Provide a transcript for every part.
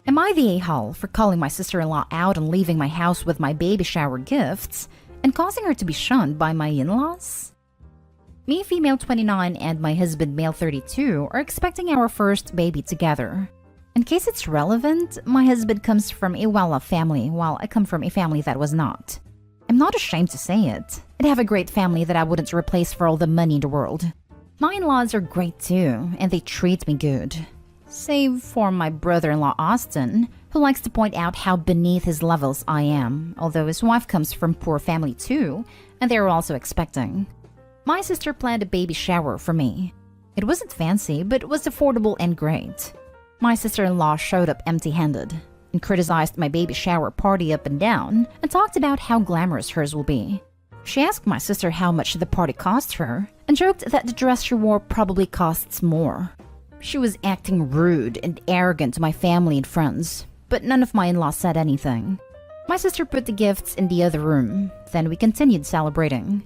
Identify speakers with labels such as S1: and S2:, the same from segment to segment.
S1: Am I the a-hole for calling my sister-in-law out and leaving my house with my baby shower gifts and causing her to be shunned by my in-laws? Me, female 29, and my husband, male 32, are expecting our first baby together. In case it's relevant, my husband comes from a well-off family, while I come from a family that was not. I'm not ashamed to say it. I'd have a great family that I wouldn't replace for all the money in the world. My in-laws are great too, and they treat me good. Save for my brother-in-law Austin, who likes to point out how beneath his levels I am, although his wife comes from poor family too, and they are also expecting. My sister planned a baby shower for me. It wasn't fancy, but it was affordable and great. My sister-in-law showed up empty-handed and criticized my baby shower party up and down and talked about how glamorous hers will be. She asked my sister how much the party cost her and joked that the dress she wore probably costs more. She was acting rude and arrogant to my family and friends, but none of my in-laws said anything. My sister put the gifts in the other room, then we continued celebrating.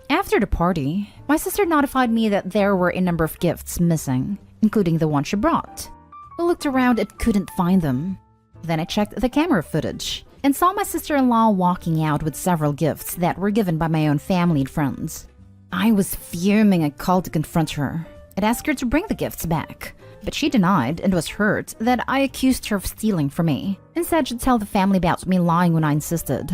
S1: After the party, my sister notified me that there were a number of gifts missing, including the one she brought. I looked around and couldn't find them. Then I checked the camera footage and saw my sister-in-law walking out with several gifts that were given by my own family and friends. I was fuming and called to confront her. I'd asked her to bring the gifts back, but she denied and was hurt that I accused her of stealing from me and said she'd tell the family about me lying when I insisted.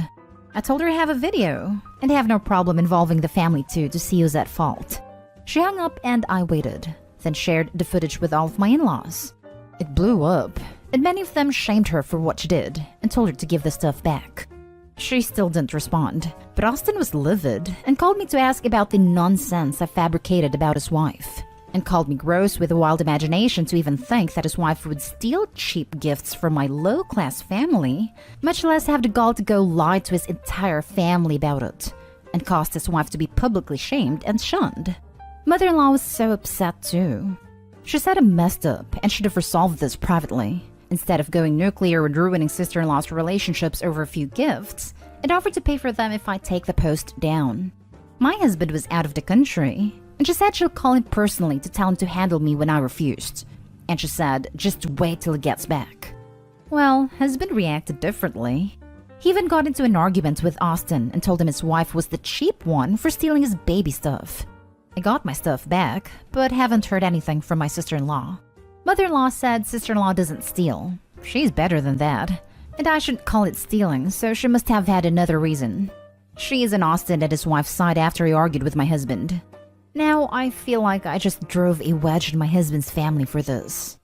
S1: I told her I have a video and have no problem involving the family too to see who's at fault. She hung up and I waited, then shared the footage with all of my in-laws. It blew up, and many of them shamed her for what she did and told her to give the stuff back. She still didn't respond, but Austin was livid and called me to ask about the nonsense I fabricated about his wife, and called me gross with a wild imagination to even think that his wife would steal cheap gifts from my low-class family, much less have the gall to go lie to his entire family about it, and caused his wife to be publicly shamed and shunned. Mother-in-law was so upset too. She said I messed up and should have resolved this privately. Instead of going nuclear and ruining sister-in-law's relationships over a few gifts, it offered to pay for them if I take the post down. My husband was out of the country, and she said she'll call him personally to tell him to handle me when I refused. And she said, just wait till he gets back. Well, husband reacted differently. He even got into an argument with Austin and told him his wife was the cheap one for stealing his baby stuff. I got my stuff back, but haven't heard anything from my sister-in-law. Mother-in-law said sister-in-law doesn't steal. She's better than that. And I shouldn't call it stealing, so she must have had another reason. She is in Austin at his wife's side after he argued with my husband. Now I feel like I just drove a wedge in my husband's family for this.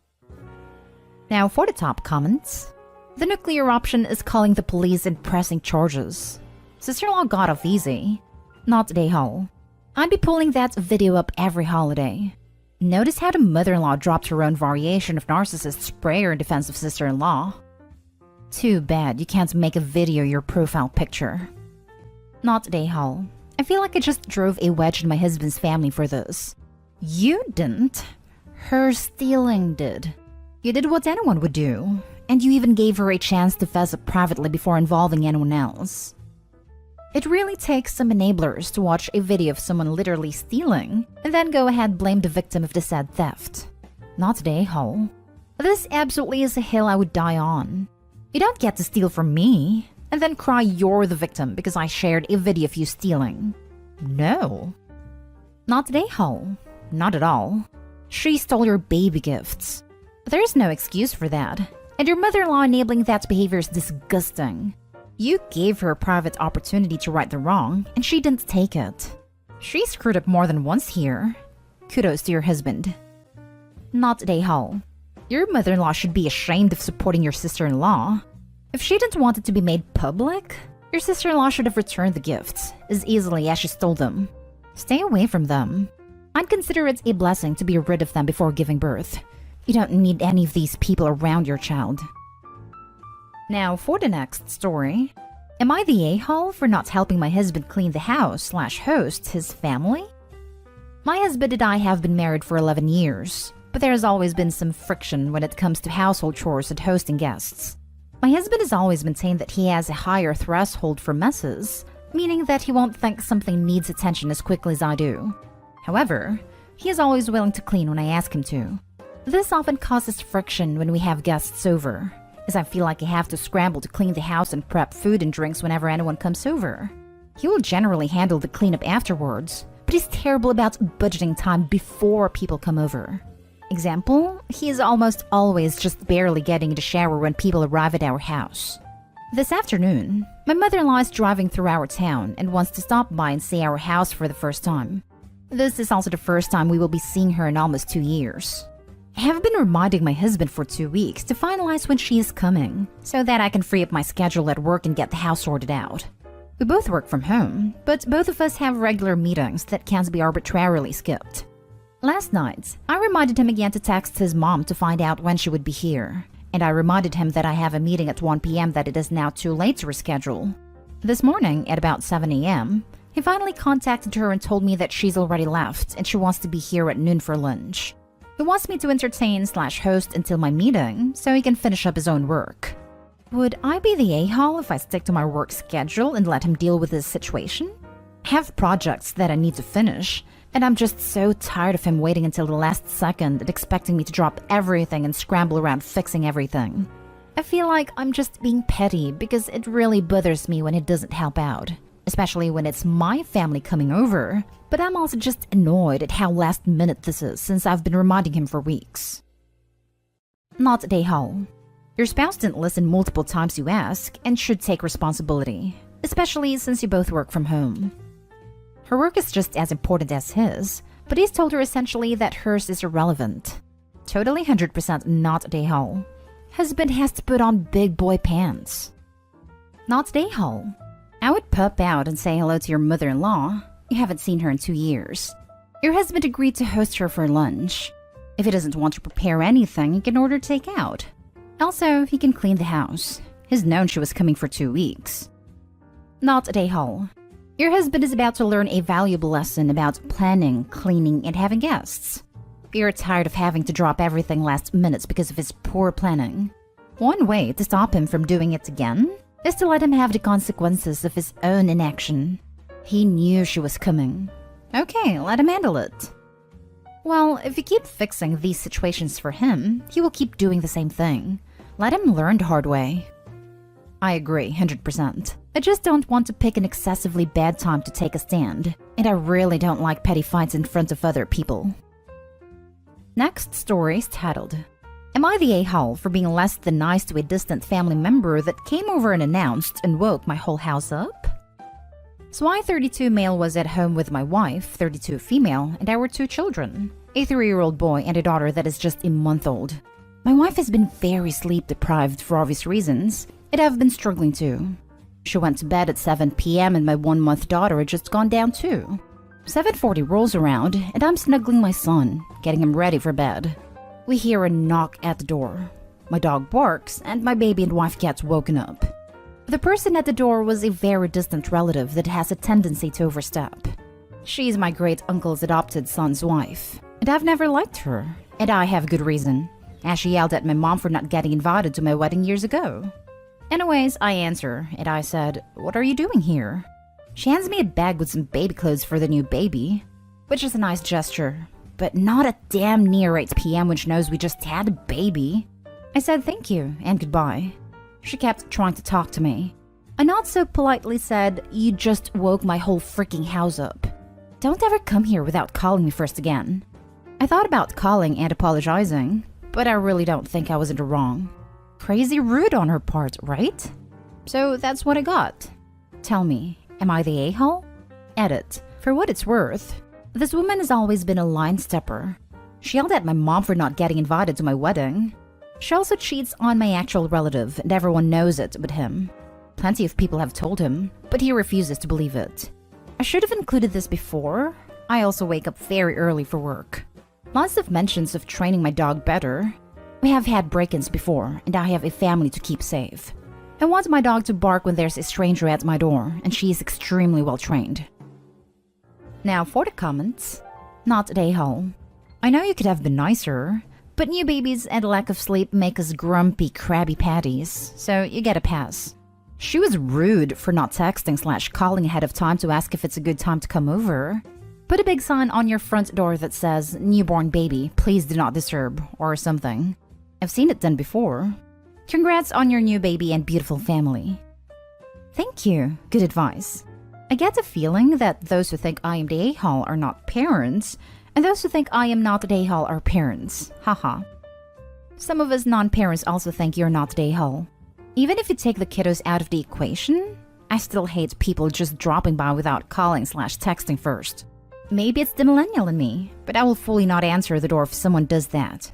S1: Now for the top comments. The nuclear option is calling the police and pressing charges. Sister-in-law got off easy. Not today, Hall. I'd be pulling that video up every holiday. Notice how the mother-in-law dropped her own variation of narcissist sprayer in defense of sister-in-law. Too bad you can't make a video your profile picture. Not today, Hall. I feel like I just drove a wedge in my husband's family for this. You didn't. Her stealing did. You did what anyone would do, and you even gave her a chance to fess up privately before involving anyone else. It really takes some enablers to watch a video of someone literally stealing and then go ahead blame the victim of the said theft. Not today, Hall. This absolutely is a hill I would die on. You don't get to steal from me and then cry you're the victim because I shared a video of you stealing. No. Not today, Hall. Not at all. She stole your baby gifts. There's no excuse for that, and your mother-in-law enabling that behavior is disgusting. You gave her a private opportunity to right the wrong, and she didn't take it. She screwed up more than once here. Kudos to your husband. Not today, Hall. Your mother-in-law should be ashamed of supporting your sister-in-law. If she didn't want it to be made public, your sister-in-law should have returned the gifts as easily as she stole them. Stay away from them. I'd consider it a blessing to be rid of them before giving birth. You don't need any of these people around your child. Now for the next story. Am I the a-hole for not helping my husband clean the house/host his family? My husband and I have been married for 11 years, but there has always been some friction when it comes to household chores and hosting guests. My husband has always maintained that he has a higher threshold for messes, meaning that he won't think something needs attention as quickly as I do. However, he is always willing to clean when I ask him to. This often causes friction when we have guests over, as I feel like I have to scramble to clean the house and prep food and drinks whenever anyone comes over. He will generally handle the cleanup afterwards, but he's terrible about budgeting time before people come over. Example, he is almost always just barely getting in the shower when people arrive at our house. This afternoon, my mother-in-law is driving through our town and wants to stop by and see our house for the first time. This is also the first time we will be seeing her in almost 2 years. I have been reminding my husband for 2 weeks to finalize when she is coming, so that I can free up my schedule at work and get the house sorted out. We both work from home, but both of us have regular meetings that can't be arbitrarily skipped. Last night, I reminded him again to text his mom to find out when she would be here, and I reminded him that I have a meeting at 1 p.m. that it is now too late to reschedule. This morning, at about 7 a.m., he finally contacted her and told me that she's already left and she wants to be here at noon for lunch. He wants me to entertain/host until my meeting so he can finish up his own work. Would I be the a-hole if I stick to my work schedule and let him deal with this situation? I have projects that I need to finish, and I'm just so tired of him waiting until the last second and expecting me to drop everything and scramble around fixing everything. I feel like I'm just being petty because it really bothers me when he doesn't help out, especially when it's my family coming over, but I'm also just annoyed at how last minute this is since I've been reminding him for weeks. Not a hole. Your spouse didn't listen multiple times you ask and should take responsibility, especially since you both work from home. Her work is just as important as his, but he's told her essentially that hers is irrelevant. Totally 100% not a hole. Husband has to put on big boy pants. Not a hole. I would pop out and say hello to your mother-in-law. You haven't seen her in 2 years. Your husband agreed to host her for lunch. If he doesn't want to prepare anything, he can order takeout. Also, he can clean the house. He's known she was coming for 2 weeks. Not a hole. Your husband is about to learn a valuable lesson about planning, cleaning, and having guests. You're tired of having to drop everything last minute because of his poor planning. One way to stop him from doing it again is to let him have the consequences of his own inaction. He knew she was coming. Okay, let him handle it. Well, if you keep fixing these situations for him, he will keep doing the same thing. Let him learn the hard way. I agree, 100%. I just don't want to pick an excessively bad time to take a stand, and I really don't like petty fights in front of other people. Next story is titled, Am I the a-hole for being less than nice to a distant family member that came over and announced and woke my whole house up? So I, 32 male, was at home with my wife, 32 female, and our 2 children, a 3-year-old boy and a daughter that is just a month old. My wife has been very sleep deprived for obvious reasons, and I've been struggling too. She went to bed at 7 p.m. and my 1-month daughter had just gone down too. 7:40 rolls around and I'm snuggling my son, getting him ready for bed. We hear a knock at the door. My dog barks and my baby and wife gets woken up. The person at the door was a very distant relative that has a tendency to overstep. She's my great uncle's adopted son's wife, and I've never liked her, and I have good reason, as she yelled at my mom for not getting invited to my wedding years ago. Anyways, I answer, and I said, "What are you doing here?" She hands me a bag with some baby clothes for the new baby, which is a nice gesture, but not at damn near 8 p.m. when she knows we just had a baby. I said thank you and goodbye. She kept trying to talk to me. I not so politely said, "You just woke my whole freaking house up. Don't ever come here without calling me first again." I thought about calling and apologizing, but I really don't think I was in the wrong. Crazy rude on her part, right? So that's what I got. Tell me, am I the a-hole? Edit. For what it's worth, this woman has always been a line stepper. She yelled at my mom for not getting invited to my wedding. She also cheats on my actual relative, and everyone knows it but him. Plenty of people have told him, but he refuses to believe it. I should have included this before. I also wake up very early for work. Lots of mentions of training my dog better. We have had break-ins before, and I have a family to keep safe. I want my dog to bark when there's a stranger at my door, and she is extremely well trained. Now for the comments. Not a hole. I know you could have been nicer, but new babies and a lack of sleep make us grumpy, crabby patties, so you get a pass. She was rude for not texting/calling ahead of time to ask if it's a good time to come over. Put a big sign on your front door that says, "Newborn baby, please do not disturb," or something. I've seen it done before. Congrats on your new baby and beautiful family. Thank you. Good advice. I get the feeling that those who think I am the a-hole are not parents, and those who think I am not the a-hole are parents. Haha. Some of us non-parents also think you're not the a-hole. Even if you take the kiddos out of the equation, I still hate people just dropping by without calling/texting first. Maybe it's the millennial in me, but I will fully not answer the door if someone does that.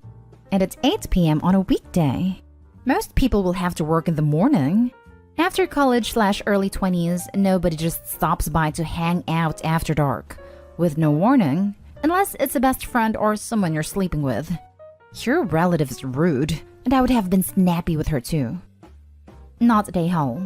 S1: And it's 8 p.m. on a weekday. Most people will have to work in the morning. After college/early 20s, nobody just stops by to hang out after dark, with no warning, unless it's a best friend or someone you're sleeping with. Your relative is rude, and I would have been snappy with her too. Not the a-hole.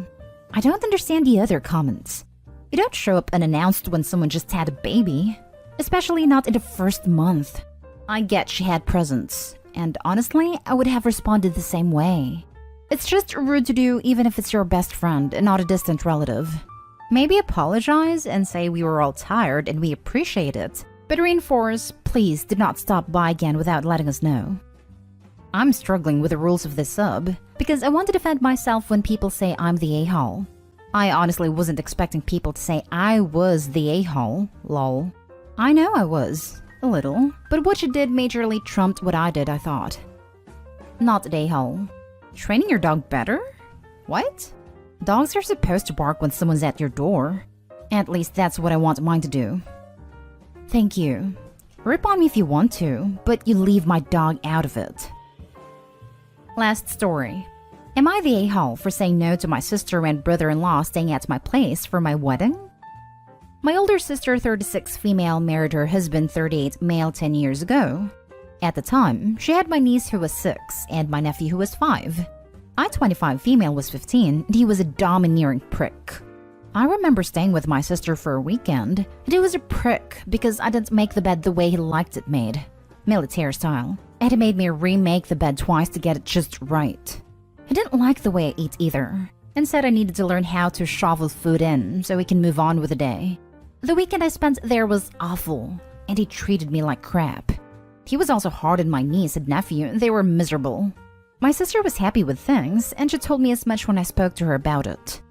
S1: I don't understand the other comments. You don't show up unannounced when someone just had a baby, especially not in the first month. I get she had presents, and honestly, I would have responded the same way. It's just rude to do even if it's your best friend and not a distant relative. Maybe apologize and say we were all tired and we appreciate it, but reinforce, please do not stop by again without letting us know. I'm struggling with the rules of this sub because I want to defend myself when people say I'm the a-hole. I honestly wasn't expecting people to say I was the a-hole, lol. I know I was, a little, but what you did majorly trumped what I did, I thought. Not the a-hole. Training your dog better? What? Dogs are supposed to bark when someone's at your door. At least that's what I want mine to do. Thank you. Rip on me if you want to, but you leave my dog out of it. Last story. Am I the a-hole for saying no to my sister and brother-in-law staying at my place for my wedding? My older sister, 36 female, married her husband, 38 male 10 years ago. At the time, she had my niece who was 6 and my nephew who was 5. I, 25 female, was 15 and he was a domineering prick. I remember staying with my sister for a weekend and he was a prick because I didn't make the bed the way he liked it made, military style, and he made me remake the bed twice to get it just right. He didn't like the way I eat either and said I needed to learn how to shovel food in so we can move on with the day. The weekend I spent there was awful and he treated me like crap. He was also hard on my niece and nephew, and they were miserable. My sister was happy with things, and she told me as much when I spoke to her about it.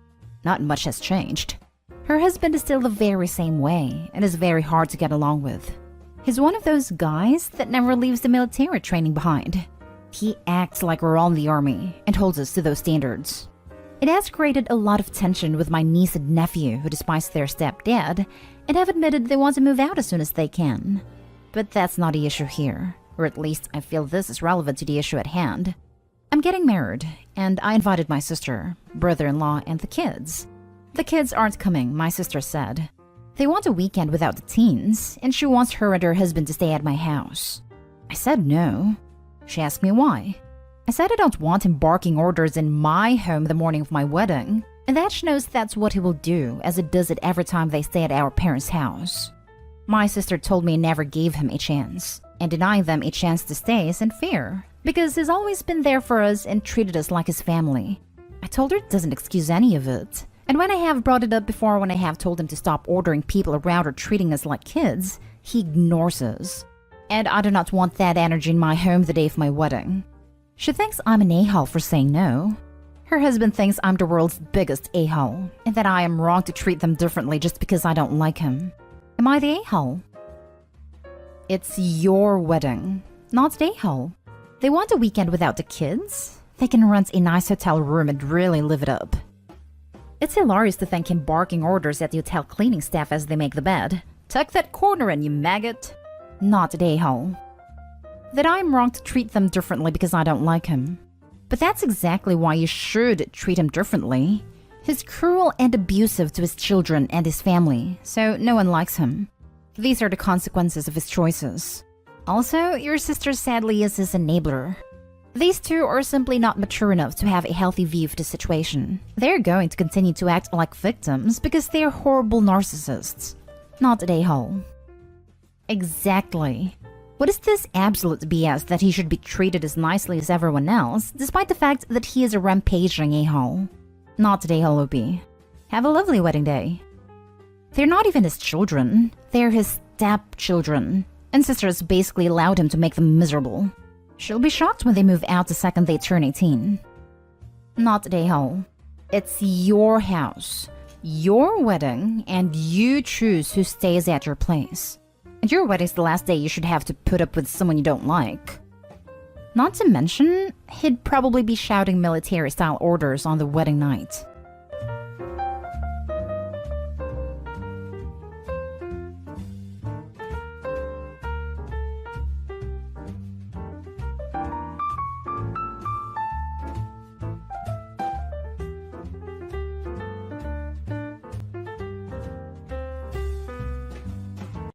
S1: Not much has changed. Her husband is still the very same way, and is very hard to get along with. He's one of those guys that never leaves the military training behind. He acts like we're all in the army, and holds us to those standards. It has created a lot of tension with my niece and nephew, who despise their stepdad, and have admitted they want to move out as soon as they can. But that's not the issue here, or at least I feel this is relevant to the issue at hand. I'm getting married, and I invited my sister, brother-in-law, and the kids. The kids aren't coming, my sister said. They want a weekend without the teens, and she wants her and her husband to stay at my house. I said no. She asked me why. I said I don't want him barking orders in my home the morning of my wedding, and that she knows that's what he will do, as it does it every time they stay at our parents' house. My sister told me I never gave him a chance, and denying them a chance to stay is unfair, because he's always been there for us and treated us like his family. I told her it doesn't excuse any of it, and when I have brought it up before when I have told him to stop ordering people around or treating us like kids, he ignores us. And I do not want that energy in my home the day of my wedding. She thinks I'm an a-hole for saying no. Her husband thinks I'm the world's biggest a-hole, and that I am wrong to treat them differently just because I don't like him. Am I the a-hole? It's your wedding, not the a-hole. They want a weekend without the kids? They can rent a nice hotel room and really live it up. It's hilarious to think him barking orders at the hotel cleaning staff as they make the bed. Tuck that corner in, you maggot. Not the a-hole. That I'm wrong to treat them differently because I don't like him. But that's exactly why you should treat him differently. He's cruel and abusive to his children and his family, so no one likes him. These are the consequences of his choices. Also, your sister sadly is his enabler. These two are simply not mature enough to have a healthy view of the situation. They're going to continue to act like victims because they are horrible narcissists. Not the a-hole. Exactly. What is this absolute BS that he should be treated as nicely as everyone else, despite the fact that he is a rampaging a-hole? Not the a-hole OP. Have a lovely wedding day. They're not even his children. They're his stepchildren. And sisters basically allowed him to make them miserable. She'll be shocked when they move out the second they turn 18. Not Dale. It's your house, your wedding, and you choose who stays at your place. And your wedding's the last day you should have to put up with someone you don't like. Not to mention, he'd probably be shouting military-style orders on the wedding night.